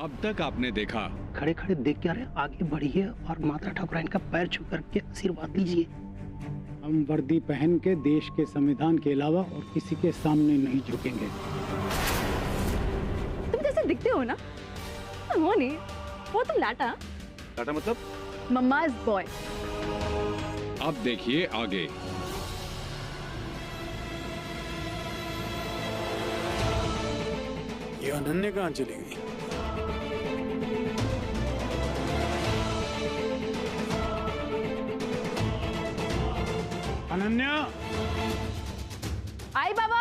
अब तक आपने देखा। खड़े खड़े देख क्या रहे, आगे बढ़िए और माता ठाकुराइन का पैर छू करके आशीर्वाद लीजिए। हम वर्दी पहन के देश के संविधान के अलावा और किसी के सामने नहीं झुकेंगे। तुम जैसे दिखते हो ना, वो नहीं, वो तुम लाटा। लाटा मतलब? Mama's boy. अब देखिए आगे। ये अनन्या कहाँ चली गई? अनन्या, आई बाबा।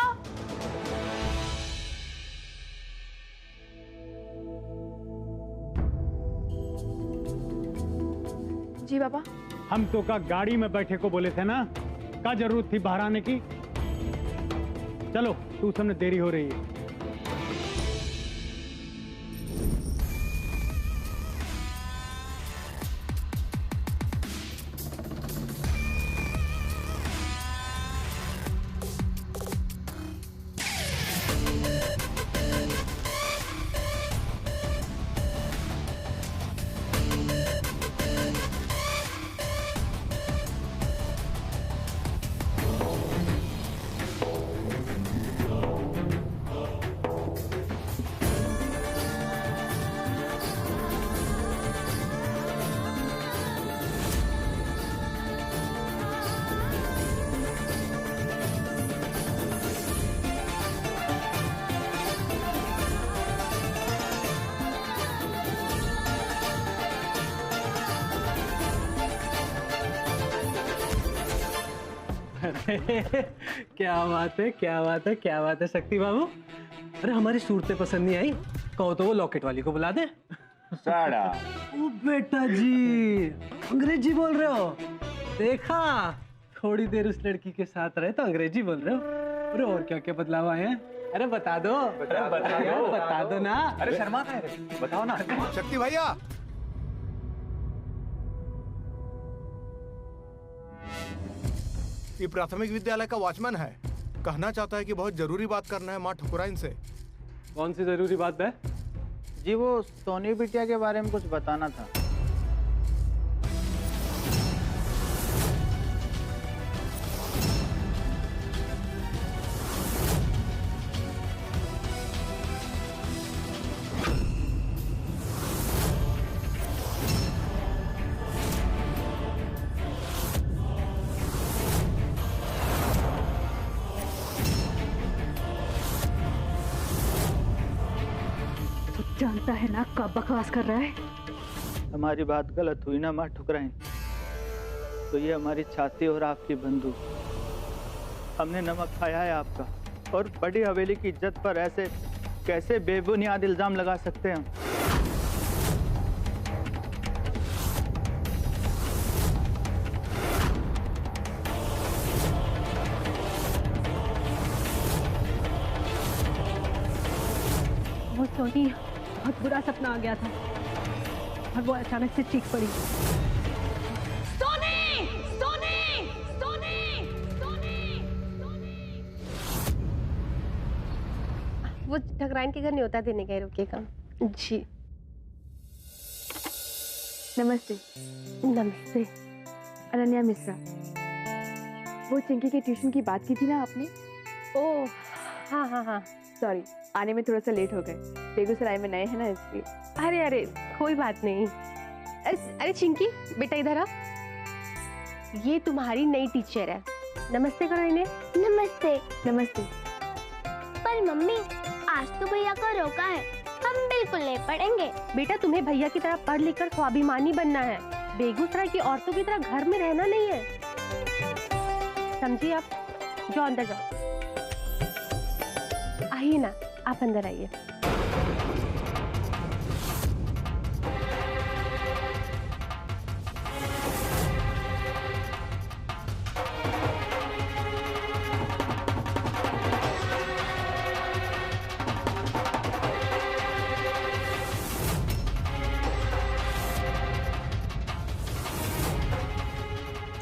जी बाबा। हम तो का गाड़ी में बैठे को बोले थे ना, क्या जरूरत थी बाहर आने की? चलो, तू सबने देरी हो रही है। क्या बात है, क्या बात है, क्या बात है शक्ति बाबू। अरे हमारी सूरतें पसंद नहीं आई, कहो तो वो लॉकेट वाली को बुला दे। साड़ा। ओ बेटा जी, अंग्रेजी बोल रहे हो? देखा, थोड़ी देर उस लड़की के साथ रहे तो अंग्रेजी बोल रहे हो। अरे और क्या क्या बदलाव आए हैं? अरे बता दो, बता दो ना। अरे शर्मा का है, बताओ ना। शक्ति भैया, ये प्राथमिक विद्यालय का वॉचमैन है, कहना चाहता है कि बहुत जरूरी बात करना है माँ ठकुराइन से। कौन सी जरूरी बात है? जी वो सोनी बिटिया के बारे में कुछ बताना था। जानता है ना कब बकवास कर रहा है। हमारी बात गलत हुई ना माँ ठुकराइन, तो ये हमारी छाती और आपकी बंदूक। हमने नमक खाया है आपका, और बड़ी हवेली की इज्जत पर ऐसे कैसे बेबुनियाद इल्जाम लगा सकते हैं हम? वो सोनी, बहुत बुरा सपना आ गया था और वो अचानक से चीख पड़ी। सोनी! सोनी! सोनी! सोनी! सोनी! वो ठकुराइन के घर न्योता देने गए, रुकिएगा। जी नमस्ते। नमस्ते। अनन्या मिश्रा। वो चिंकी के ट्यूशन की बात की थी ना आपने? ओह हाँ हाँ हाँ, सॉरी, आने में थोड़ा सा लेट हो गए, बेगूसराय में नए हैं ना इसलिए। अरे अरे कोई बात नहीं। अरे चिंकी बेटा इधर आ, ये तुम्हारी नई टीचर है। नमस्ते करो इन्हें। नमस्ते। नमस्ते। पर मम्मी, आज तो भैया को रोका है, हम बिल्कुल नहीं पढ़ेंगे। बेटा तुम्हें भैया की तरह पढ़ लिख कर स्वाभिमानी बनना है, बेगूसराय की औरतों की तरह घर में रहना नहीं है, समझिए? आप जाओ अंदर जाओ। आइए ना, आप अंदर आइए।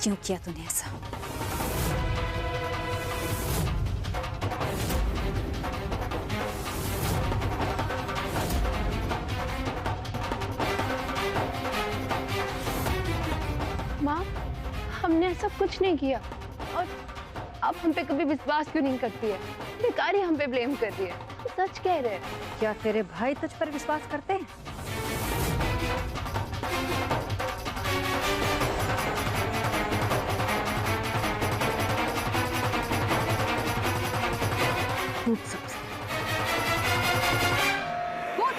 क्यों किया तूने ऐसा? सब कुछ नहीं किया। और आप हम पे कभी विश्वास क्यों नहीं करती है? बेकार ही हम पे ब्लेम कर रही है। सच कह रहे हैं। क्या तेरे भाई तुझ पर विश्वास करते हैं? पूछ सबसे, पूछ।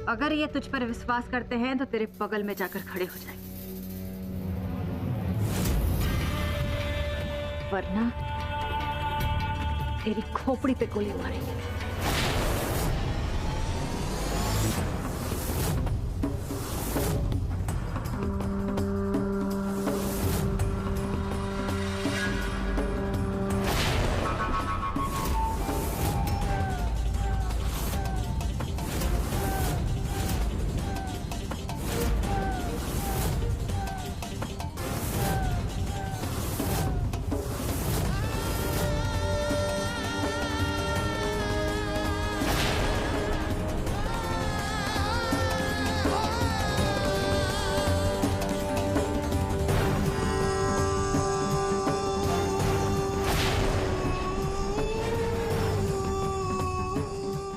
अगर ये तुझ पर विश्वास करते हैं तो तेरे बगल में जाकर खड़े हो जाएंगे, वरना तेरी खोपड़ी पे गोली मारेंगे।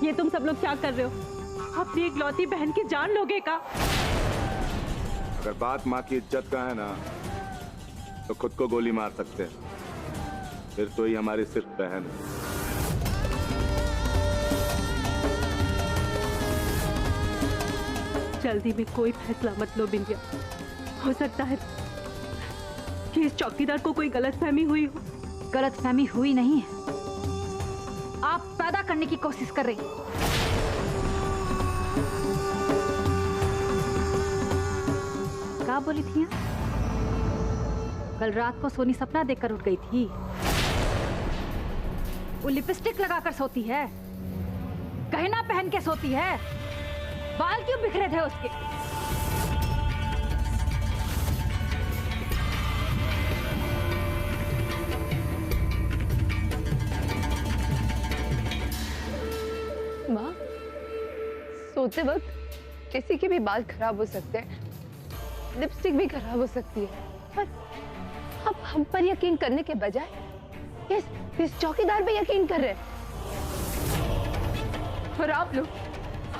ये तुम सब लोग क्या कर रहे हो? अपनी इकलौती बहन की जान लोगे का? अगर बात माँ की इज्जत का है ना, तो खुद को गोली मार सकते हैं, फिर तो ही हमारी सिर्फ बहन है। जल्दी में कोई फैसला मत लो बिंदिया। हो सकता है कि इस चौकीदार को कोई गलतफहमी हुई हो। गलतफहमी हुई नहीं है, आप पैदा करने की कोशिश कर रही हैं। क्या बोली थी? कल रात को सोनी सपना देखकर उठ गई थी। वो लिपस्टिक लगाकर सोती है, गहना पहन के सोती है, बाल क्यों बिखरे थे उसके? माँ, सोते वक्त किसी के भी बाल खराब हो सकते हैं, लिपस्टिक भी खराब हो सकती है, पर अब हम पर यकीन करने के बजाय इस चौकीदार पे यकीन कर रहे हैं। और आप लोग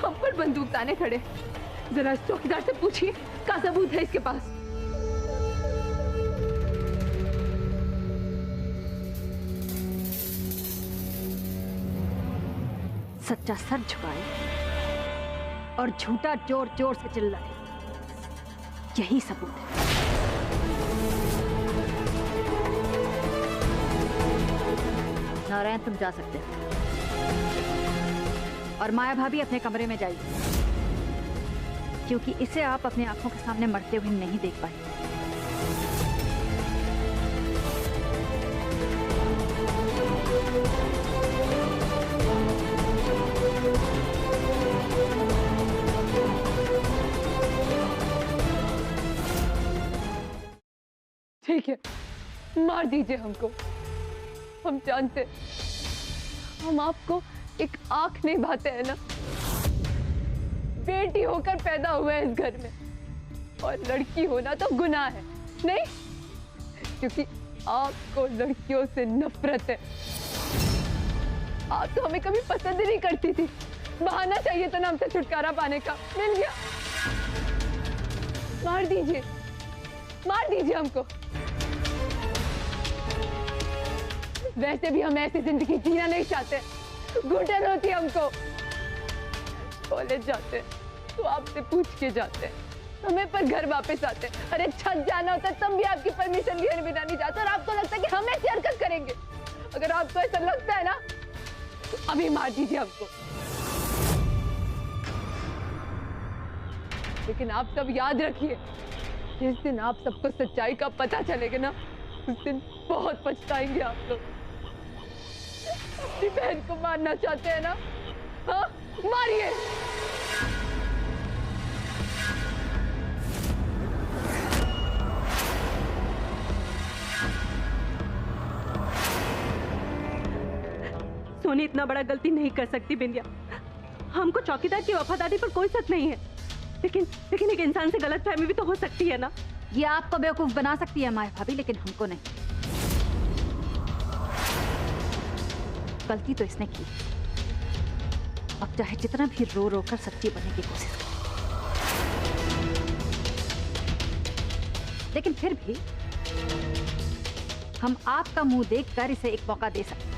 हम पर बंदूक ताने खड़े। जरा इस चौकीदार से पूछिए क्या सबूत है इसके पास। सच्चा सर झुकाए और झूठा जोर जोर से चिल्लाए, यही सबूत है। नारायण, तुम जा सकते हो और माया भाभी अपने कमरे में जाइए, क्योंकि इसे आप अपनी आंखों के सामने मरते हुए नहीं देख पाए। ठीक है, मार दीजिए हमको। हम जानते, हम आपको एक आंख नहीं भाते हैं ना। बेटी होकर पैदा हुए हैं इस घर में, और लड़की होना तो गुनाह है नहीं, क्योंकि आपको लड़कियों से नफरत है। आप तो हमें कभी पसंद ही नहीं करती थी। बहाना चाहिए था ना हमसे छुटकारा पाने का, मिल गया। मार दीजिए, मार दीजिए हमको। वैसे भी हम ऐसी जिंदगी जीना नहीं चाहते, घुटन होती हमको। कॉलेज जाते तो आपसे पूछ के जाते, हमें पर घर वापस आते। अरे छत जाना होता तब भी आपकी परमिशन लिए बिना नहीं जाते, और आपको लगता है कि हम ऐसी हरकत करेंगे। अगर आपको ऐसा लगता है ना तो अभी मार दीजिए हमको। लेकिन आप सब याद रखिए, जिस दिन आप सबको सच्चाई का पता चलेगा ना, उस दिन बहुत पछताएंगे आप लोग। अपनी बहन को मारना चाहते हैं ना? हाँ, मारिए। सोनी इतना बड़ा गलती नहीं कर सकती बिंदिया। हमको चौकीदार की वफादारी पर कोई शक नहीं है, लेकिन एक इंसान से गलतफहमी भी तो हो सकती है ना। ये आपको बेवकूफ बना सकती है माया भाभी, लेकिन हमको नहीं। गलती तो इसने की, अब चाहे जितना भी रो रो कर सच्ची बनने की कोशिश करे, लेकिन फिर भी हम आपका मुंह देखकर इसे एक मौका दे सकते हैं।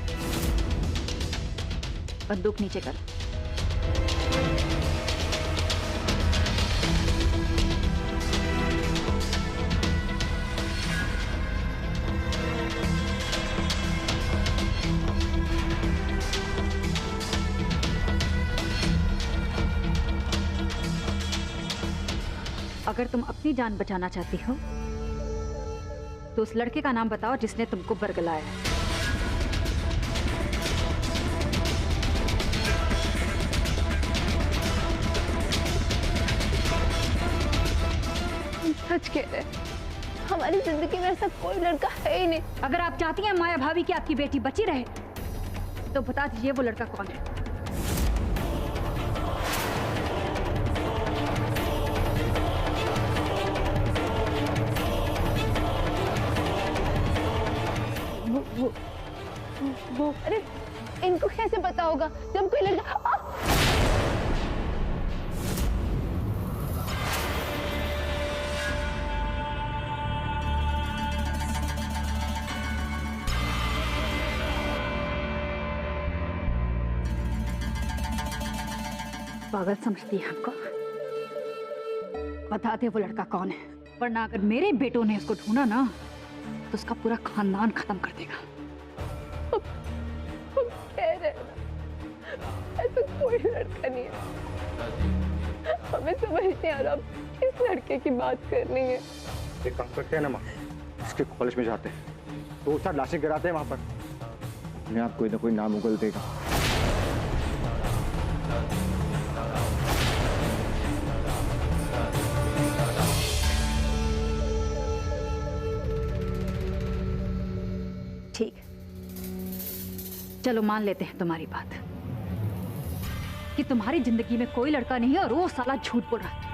बंदूक नीचे कर। अगर तुम अपनी जान बचाना चाहती हो तो उस लड़के का नाम बताओ जिसने तुमको बरगलाया है। सच कह रहे, हमारी जिंदगी में ऐसा कोई लड़का है ही नहीं। अगर आप चाहती हैं माया भाभी की आपकी बेटी बची रहे तो बता दीजिए वो लड़का कौन है। वो अरे इनको कैसे पता होगा जब कोई लड़का पागल समझती है हमको। बता दे वो लड़का कौन है, वरना अगर मेरे बेटों ने उसको ढूंढा ना तो उसका पूरा खानदान खत्म कर देगा। कह रहे ऐसा कोई लड़का नहीं है। हमें समझ नहीं आ रहा किस लड़के की बात करनी है। एक काम करते हैं ना माँ, इसके कॉलेज में जाते हैं, 2-4 लाशें गिराते हैं वहां पर, अपने आप कोई ना कोई नाम उगल देगा। ठीक, चलो मान लेते हैं तुम्हारी बात कि तुम्हारी जिंदगी में कोई लड़का नहीं है और वो साला झूठ बोल रहा है।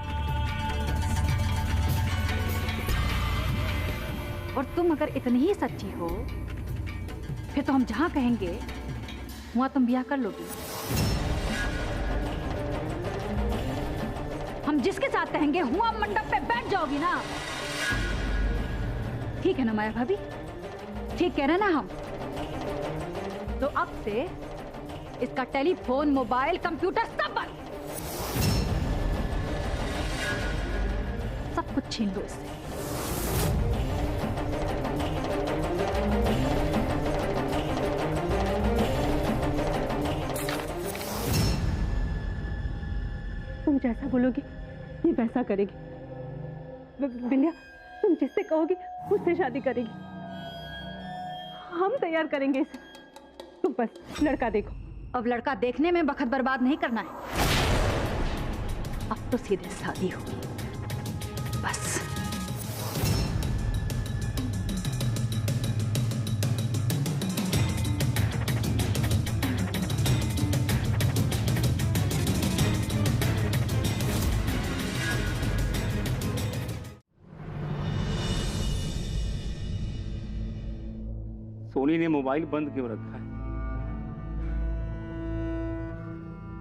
और तुम अगर इतनी ही सच्ची हो फिर तो हम जहां कहेंगे वहां तुम ब्याह कर लोगी। हम जिसके साथ कहेंगे वहां मंडप पे बैठ जाओगी ना। ठीक है ना माया भाभी? ठीक कह रहे ना हम? तो अब से इसका टेलीफोन, मोबाइल, कंप्यूटर सब बंद, सब कुछ छीन लो इससे। तुम जैसा बोलोगी ये वैसा करेगी। बिंदिया, तुम जिससे कहोगी उससे शादी करेगी। हम तैयार करेंगे इसे, तुम बस लड़का देखो। अब लड़का देखने में वक्त बर्बाद नहीं करना है, अब तो सीधे शादी होगी बस। सोनी ने मोबाइल बंद क्यों रखा है?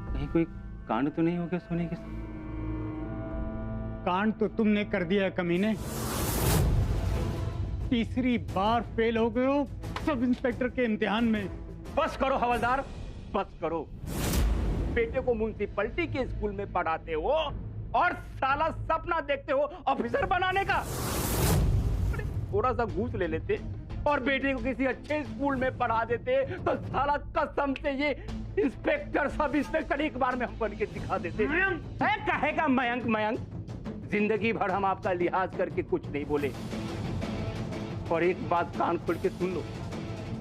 कहीं कोई कांड तो नहीं हो गया सोनी के साथ? कांड तो तुमने कर दिया कमीने। तीसरी बार फेल हो गए हो सब इंस्पेक्टर के इम्तिहान में। बस करो हवलदार, बस करो। बेटे को म्युनिसिपैलिटी के स्कूल में पढ़ाते हो और साला सपना देखते हो ऑफिसर बनाने का। थोड़ा सा घूस ले लेते और बेटे को किसी अच्छे स्कूल में पढ़ा देते तो साला कसम से ये इंस्पेक्टर, सब इंस्पेक्टर एक बार में हम बन के दिखा देते। कहेगा मयंक मयंक, जिंदगी भर हम आपका लिहाज करके कुछ नहीं बोले। और एक बात कान खोल के सुन लो,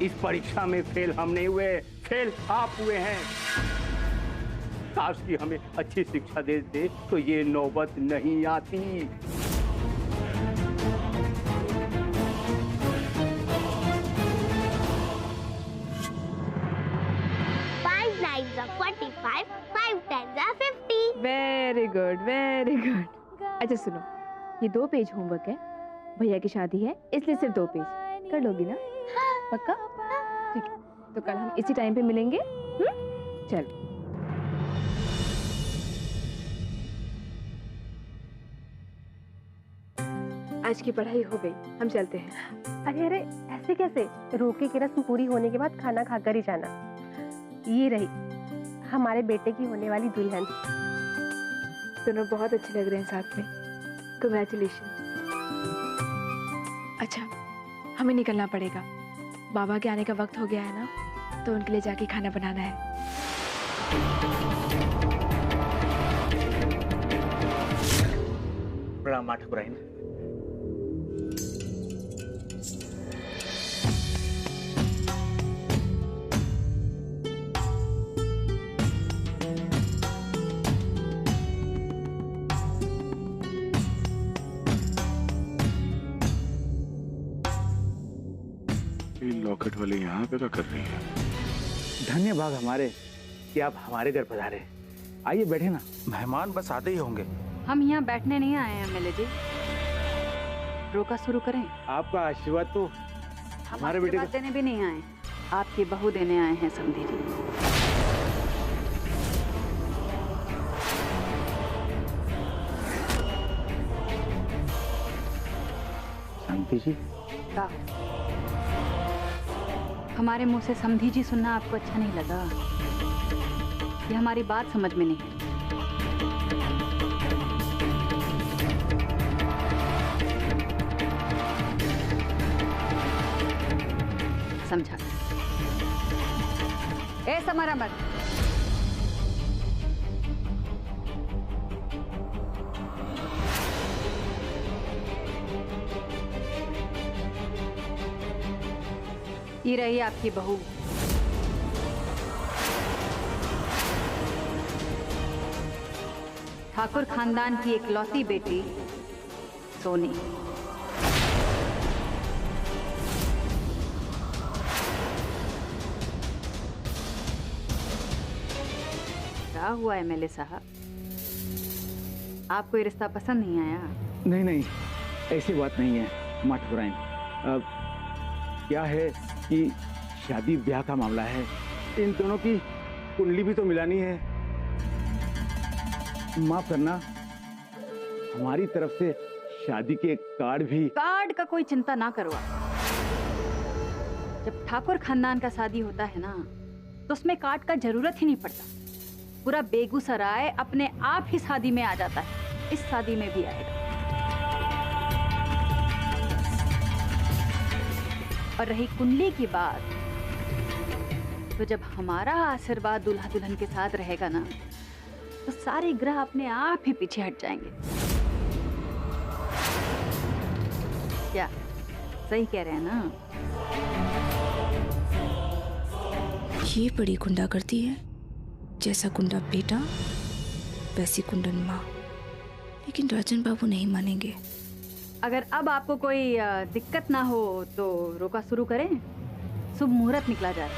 इस परीक्षा में फेल हम नहीं हुए, फेल आप हुए हैं। काश की हमें अच्छी शिक्षा देते तो ये नौबत नहीं आती। Five nines are 45, 5 tens are 50. Very good very good. अच्छा सुनो, ये 2 पेज होमवर्क है, भैया की शादी है इसलिए सिर्फ 2 पेज कर लोगी ना? पक्का? ठीक है, तो कल हम इसी टाइम पे मिलेंगे। चलो। आज की पढ़ाई हो गई, हम चलते हैं। अरे अरे ऐसे कैसे? रोके की रस्म पूरी होने के बाद खाना खाकर ही जाना। ये रही हमारे बेटे की होने वाली दुल्हन। दोनों बहुत अच्छे लग रहे हैं साथ में। कांग्रेचुलेशन। अच्छा, हमें निकलना पड़ेगा, बाबा के आने का वक्त हो गया है ना, तो उनके लिए जाके खाना बनाना है। प्रणाम माँ ठकुराइन। लॉकेट वाले यहाँ पे क्या कर रही है? धन्य भाग हमारे कि आप हमारे घर पधारे। आइए बैठे ना। मेहमान बस आते ही होंगे। हम यहाँ बैठने नहीं आए हैं एमएलए जी, रोका शुरू करें। आपका आशीर्वाद तो हमारे बेटे को देने भी नहीं आए, आपकी बहू देने आए हैं समधी जी। समधी जी? क्या हमारे मुंह से समधी जी सुनना आपको अच्छा नहीं लगा? ये हमारी बात समझ में नहीं है। समझा? ए समर अमर, ये रही आपकी बहू। ठाकुर खानदान की इकलौती बेटी सोनी। क्या हुआ एमएलए साहब, आपको ये रिश्ता पसंद नहीं आया? नहीं नहीं, ऐसी बात नहीं है माँ ठकुराइन। क्या है कि शादी ब्याह का मामला है, इन दोनों की कुंडली भी तो मिलानी है। माफ करना, हमारी तरफ से शादी के कार्ड भी। कार्ड का कोई चिंता ना करो आप। जब ठाकुर खानदान का शादी होता है ना, तो उसमें कार्ड का जरूरत ही नहीं पड़ता। पूरा बेगूसराय अपने आप ही शादी में आ जाता है, इस शादी में भी आएगा। और रही कुंडली की बात, तो जब हमारा आशीर्वाद दूल्हा दुल्हन के साथ रहेगा ना, तो सारे ग्रह अपने आप ही पीछे हट जाएंगे। क्या सही कह रहे हैं ना? ये बड़ी गुंडा करती है, जैसा गुंडा बेटा वैसी कुंडन माँ। लेकिन राजन बाबू नहीं मानेंगे। अगर अब आपको कोई दिक्कत ना हो तो रोका शुरू करें। शुभ मुहूर्त निकला जाए।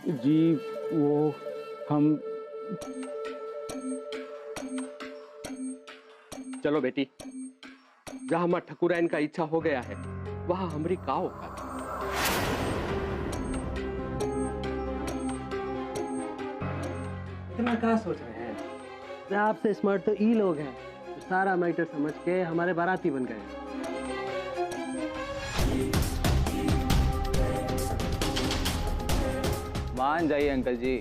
जी वो हम। चलो बेटी, जहाँ माँ ठकुराइन का इच्छा हो गया है वहाँ हमरी का होगा। इतना क्या सोच रहे हैं? आपसे स्मार्ट तो ई लोग हैं, तो सारा मैटर समझ के हमारे बाराती बन गए। मान जाइए अंकल जी,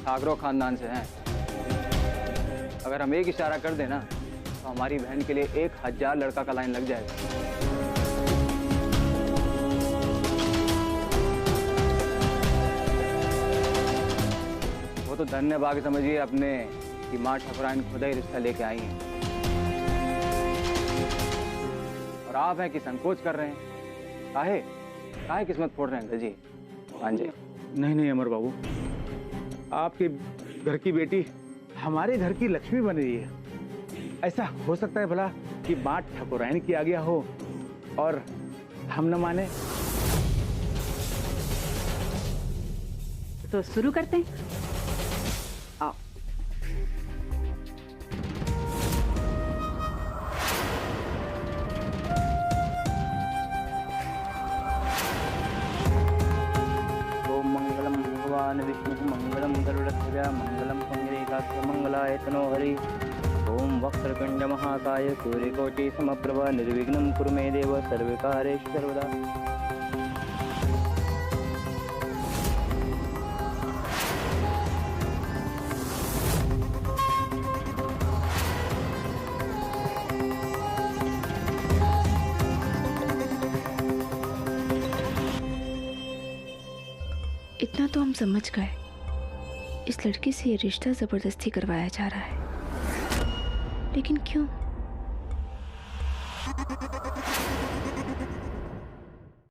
ठाकरों खानदान से हैं। अगर हम एक इशारा कर दें ना, तो हमारी बहन के लिए 1000 लड़का का लाइन लग जाएगा। वो तो धन्य भाग्य समझिए अपने कि माँ ठाकुराइन खुद ही रिश्ता लेके आई हैं। और आप हैं कि संकोच कर रहे हैं। काहे किस्मत फोड़ रहे हैं अंकल जी? मान जाइए। नहीं नहीं अमर बाबू, आपके घर की बेटी हमारे घर की लक्ष्मी बन रही है। ऐसा हो सकता है भला कि माँ ठाकुराइन की आज्ञा हो और हम न माने? तो शुरू करते हैं। आओ। ओम मंगलम भगवान विष्णु मंगलम गरुड़ध्वज मंगलम पुंडरीकाक्ष मंगलाय तनो हरि। ओम वक्रतुंड महाकाय सूर्यकोटि समप्रभा निर्विघ्नं कुरु मे देव सर्वकार्येषु सर्वदा। इतना तो हम समझ गए, इस लड़की से ये रिश्ता जबरदस्ती करवाया जा रहा है, लेकिन क्यों?